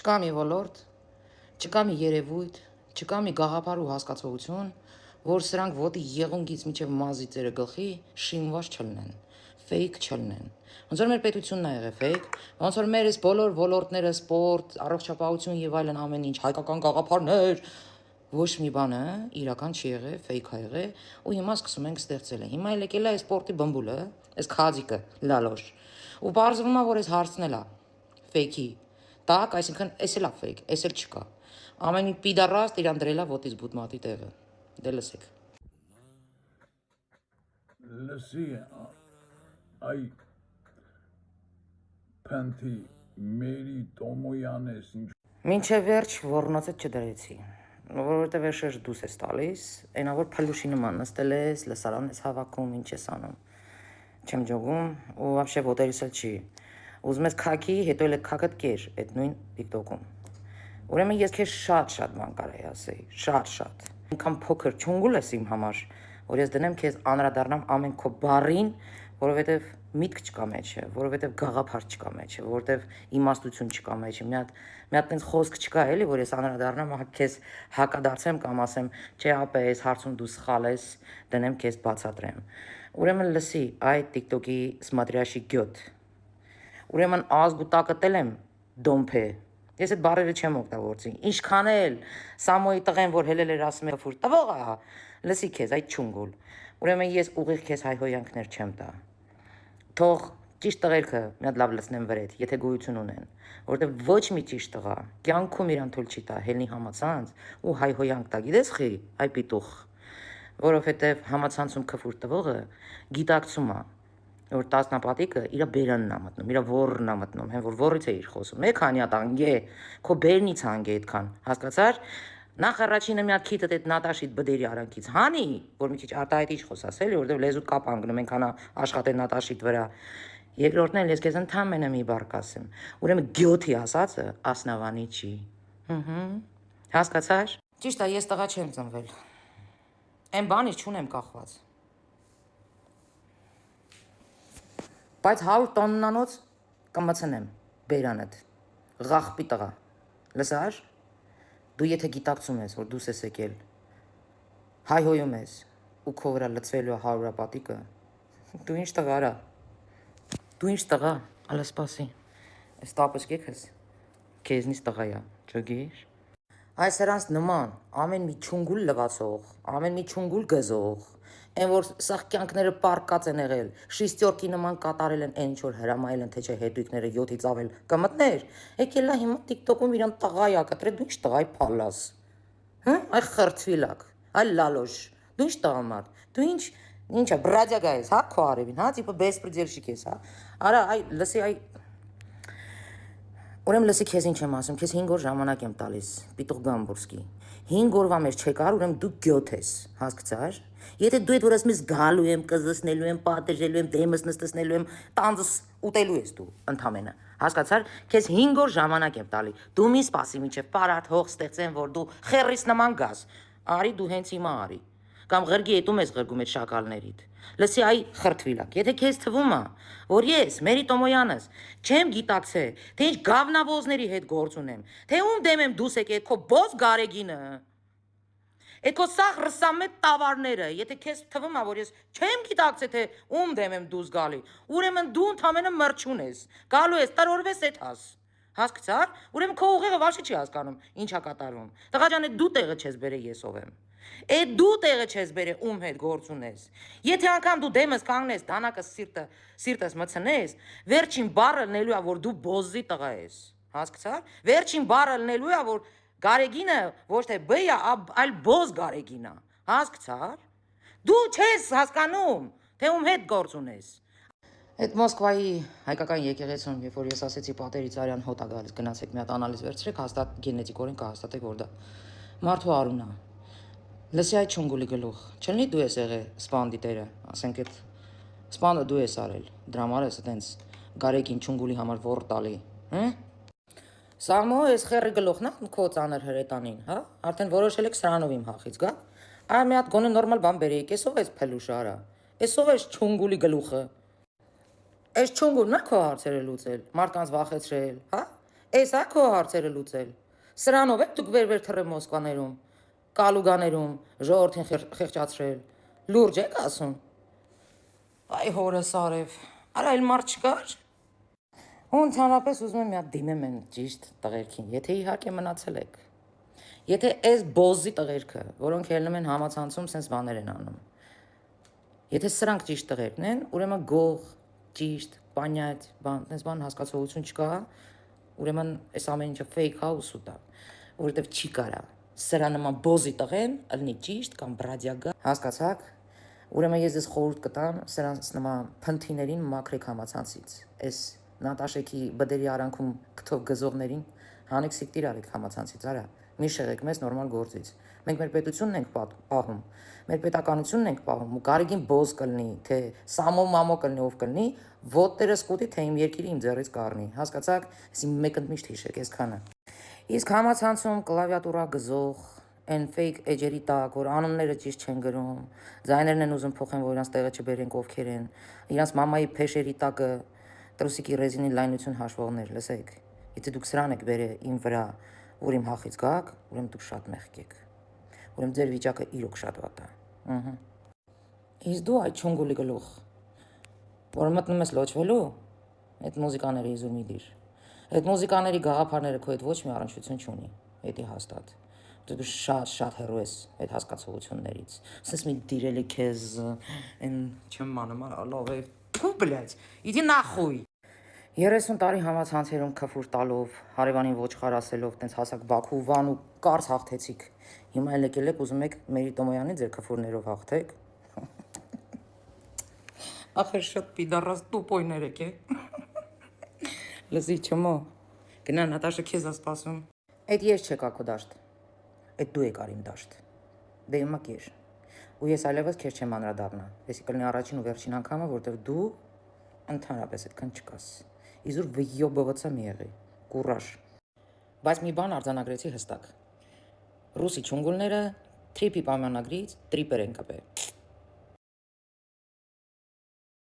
Չկա մի ոլորտ, չկա մի երևույթ, չկա մի գաղափար ու հասկացողություն, որ սրանք ոտի եղունգից մինչև մազի ծերը գլխի շինված չլնեն, fake չլնեն։ Ոնց որ մեր պետությունն է եղել fake, ոնց որ մեր այս բոլոր ոլորտները, սպորտ, առողջապահություն եւ այլն ամեն ինչ հայկական գաղափարներ, ոչ մի բանը իրական չի եղել, fake է եղել, ու հիմա սկսում ենք ստեղծել։ Հիմա էլ եկել է այս սպորտի բմբուլը, այս քածիկը, լալոշ։ Ու բարձվում է, որ այս հարցն էլ է fake-ի։ Так, այսինքն էս էլ է fake, էս էլ չկա։ Ամեն մի պիդարաստ իրան դրել է ոտից բուտմատի տեղը։ Դե լսեք։ Լսի, այ փանթի Մերի Տոմոյանես ինչ Մինչև վերջ ոռնոցը չդրեցի, որովհետև վերջերս դուս ես տալիս, այնա որ փլուշի նման նստել ես, լսարան ես հավաքում, ինչ ես անում։ Չեմ ջոգում ու вообще ոտերիս էլ չի։ Ուզում ես քաքի, հետո էլ այդ քակդ կեր այդ նույն TikTok-ում։ Ուրեմն ես քեզ շատ բան կարեի ասեի, շատ։ Ինքան փոքր չունգուլ ես իմ համար, որ ես դնեմ քեզ անդրադառնամ ամեն քո բառին, որովհետև միտք չկա մեջը, որովհետև գաղափար չկա մեջը, որովհետև իմաստություն չկա մեջը։ Մի հատ տենց խոսք չկա էլի, որ ես անդրադառնամ, քեզ հակադարձեմ կամ ասեմ, չէ, ապա այս հարցում դու սխալ ես, դնեմ քեզ բացատրեմ։ Ուրեմն լսի, այդ TikTok-ի սմադրյաշի գյոտ։ Ուրեմն ազգուտակտել եմ դոմփե։ Ես այդ բառերը չեմ օգտագործի։ Ինչքան էլ Սամոյի տղեն, որ հելել էր ասում է ֆուր տվողա, լսի քեզ այդ չունգուլ։ Ուրեմն ես ուղիղ քեզ հայհոյանքներ չեմ տա։ Թող ճիշտ տղերքը մի հատ լավ լցնեն վրեդ, եթե գոյություն ունեն, որովհետև ոչ մի ճիշտ տղա կյանքում իրան թույլ չի տա հելնի համացանց ու հայհոյանք տա, գիտես խի, այ պիտուխ, որովհետև համացանցում քֆուր տվողը գիտակցում է, որ տասնապատիկը իր բերանն է մտնում, իր ոռն է մտնում, հեն որ ոռից է իր խոսում։ Մեկ քանի հատ անգե, քո բերնից անգե այդքան, հասկացար։ Նախ առաջինը մի հատ քիթդ այդ Նատաշիդ բդերի արանքից հանի, որ մի քիչ արտահայտիչ խոսաս էլի, որովհետև լեզուդ կապ անգնում ենք հանա աշխատել Նատաշիդ վրա։ Երկրորդն էլ ես քեզ ընդամենը մի բառ կասեմ։ Ուրեմն գյոթի ասածը ասնավանի չի։ Հասկացար։ Ճիշտ է, ես տղա չեմ ծնվել։ Այն բանից չունեմ կախված։ Բայց 100 տոննանոց կմցնեմ բերանդ, ղախպի տղա, լսար, դու եթե գիտակցում ես, որ դուս ես եկել, հայհոյում ես, ու քո վրա լծվելու է 100 պատիկը, դու ինչ տղարա, դու ինչ տղա, ալա սպասի, այս տապսկեքս, քեզնից տղայա, ճոգիր, այս հրանց նման, ամեն մի չունգուլ լվացող, ամեն մի չունգուլ գզող, Այն որ սաղ կյանքները պարկած են եղել, շիստյորքի նման կատարել են այն ինչ-որ հրամայել են, թե չէ հետույքները 7-ից ավել կմտներ, եկել է հիմա TikTok-ում իրան տղայա կտրել, դու ինչ տղայ փալաս, այ խրթվիլակ, այ լալոշ, դու ինչ տղամարդ, դու ինչա, բրադյագա ես, հա, քո արևին, հա, տիպը բեսպրիդելշիկ ես, հա, արա, այ, լսի, այ, ուրեմն լսի քեզ ինչ եմ ասում, քեզ 5 օր ժամանակ եմ տալիս, պիտուղ Գամբուրսկի, 5 օրվա մեջ չեկար, ուրեմն դու գյոթ ես, հասկացար, եթե դու այդ որ ասում ես գալու եմ, կզսնելու եմ, պատժելու եմ, դեմս նստեցնելու եմ, տանձս ուտելու ես դու, ընդամենը, հասկացար, քեզ 5 օր ժամանակ եմ տալի, դու մի սպասի մինչև պարատ հող ստեղծեն, որ դու խեռիս նման գաս, արի դու հենց հիմա արի, կամ ղրգի հետում ես ղրգում այդ շակալներիդ, լսի այ խրթվիլակ, եթե քեզ թվում է, որ ես, Մերի Տոմոյանս, չեմ գիտակցե, թե ինչ գավնավոզների հետ գործ ունեմ, թե ում դեմ եմ դուս եկե, քո բոզ գարեգինը, այդ քո սաղ ռսամետ տավարները, եթե քեզ թվում է, որ ես չեմ գիտակցե, թե ում դեմ եմ դուս գալի, ուրեմն դու ընդամենը մրջուն ես, գալու ես, տրորվես էդ հաս, հասկացար, ուրեմն քո ուղեղը վաշի չի հասկանում, ինչա կատարվում, տղա ջան, այդ դու տեղը չես բերե ես ով եմ, այդ դու տեղը չես բերե ում հետ գործ ունես, եթե անգամ դու դեմս կանգնես, դանակը սիրտս մցնես, վերջին բառը լնելու է, որ դու բոզի տղա ես, հասկացար, վերջին բառը լնելու է, որ գարեգինը ոչ թե բյա, այլ բոզ գարեգինա, հասկացար, դու չես հասկանում, թե ում հետ գործ ունես, Այդ Մոսկվայի հայկական եկեղեցում, երբ որ ես ասեցի պատերից արյան հոտ է գալիս, գնացեք մի հատ անալիզ վերցրեք, հաստատ գենետիկորեն կհաստատեք, որ դա մարդու արունն է։ Լսի այդ չունգուլի գլուխ, չլինի դու ես եղել սպանդի տերը, ասենք այդ սպանդը դու ես արել, դրամար ես այտենց գարեգին չունգուլի համար ոռ տալի, Սամո ես խեռի գլուխն է քո ծանր հրետանին, հա, արդեն որոշել եք սրանով իմ հախից գա, այ մի հատ գոնե նորմալ բան բերեիք, էսով ես փելուշը արա, էսով ես չունգուլի գլուխը, Այս չունգուլն է քո հարցերը լուծել, մարդկանց վախեցրել, հա, Էս է քո հարցերը լուծել։ Սրանով եք դուք վեր թռել Մոսկվաներում, կալուգաներում, ժողովրդին խեղճացրել։ Լուրջ եք ասում։ Այ հորս արև։ Արա այլ մարդ չկար։ Ու ընդհանրապես ուզում եմ մի հատ դիմեմ են ճիշտ տղերքին, եթե իհարկե մնացել եք։ Եթե այս բոզի տղերքը, որոնք ելնում են համացանցում, sense բաներ են անում։ Եթե սրանք ճիշտ տղերքն են, ուրեմն գող, ճիշտ, պանյատ, sense բան հասկացողություն չկա, ուրեմն այս ամեն ինչը fake է ու սուտ է, որովհետև չի կարա։ Սրա նման բոզի տղեն ըլնի ճիշտ կամ բրադյագա, հասկացաք։ Ուրեմն ես ձեզ խորհուրդ կտամ սրանց նման փնթիներին մաքրեք համացանցից։ Այս Նատաշեքի բդերի արանքում կթով գզողներին հանեք սիկտիր արեք համացանցից, արա։ Մի շեղեք մեզ նորմալ գործից։ Մենք մեր պետությունն ենք պահում, մեր պետականությունն ենք պահում, ու կարիքին բոզ կլնի, թե սամո մամո կլնի, ով կլնի, ոտերը սկուտի, թե իմ երկիրը իմ ձեռից կառնի։ Հասկացաք, այսին մեկ ընդմիշտ հիշեք այսքանը։ Իսկ համացանցում կլավիատուրա գզող, այն fake էջերի տակ, որ անունները ճիշտ չեն գրում, ձայներն են ուզում փոխեն, որ իրանց տեղը չբերենք ովքեր են, իրանց մամայի փեշերի տակը տրուսիկի ռեզինի լայնություն հաշվողներ, լսեք։ Եթե դուք սրան եք բերել իմ վրա, որ իմ հախից գաք, ուրեմն դուք շատ մեղք եք։ Ուրեմն ձեր վիճակը իրոք շատ վատ է։ Իսկ դու այդ չունգուլի գլուխ, որ մտնում ես լոչվելու, այդ մուզիկաների իզուր մի դիր։ Այդ մուզիկաների գաղափարները քո հետ ոչ մի առնչություն չունի, էդի հաստատ։ Դու շատ հեռու ես այդ հասկացողություններից։ Սենց մի դիրելի քեզ, այն չեմ անում, լավ է, փու բլյաց, իդի նախույ։ 30 տարի համացանցերում քֆուր տալով, հարևանին ոչխար ասելով, տենց հասակ Բաքու վան ու կարս հաղթեցիք։ Հիմա էլ եկել եք ուզում եք Մերի Տոմոյանի ձեր քֆուրներով հաղթեք։ Ախր շատ պիդարաս տուպոյներ եք, Լսի չմո։ Գնա Նատաշը քեզ է սպասում։ Այդ ես չեկա քո դաշտ։ Այդ դու եկար իմ դաշտ։ Դե հիմա կեր։ Ու ես այլևս քեզ չեմ անդրադառնա։ Էսի կլինի առաջին ու վերջին անգամը, որտեղ դու ընդհանրապես այդքան չկաս։ Իզուր վյոբովացա մի եղի, կուրաժ։ Բայց մի բան արձանագրեցի հստակ։ Ռուսի չունգուլները թրիպի պայմանագրից տրիպեր են կպել։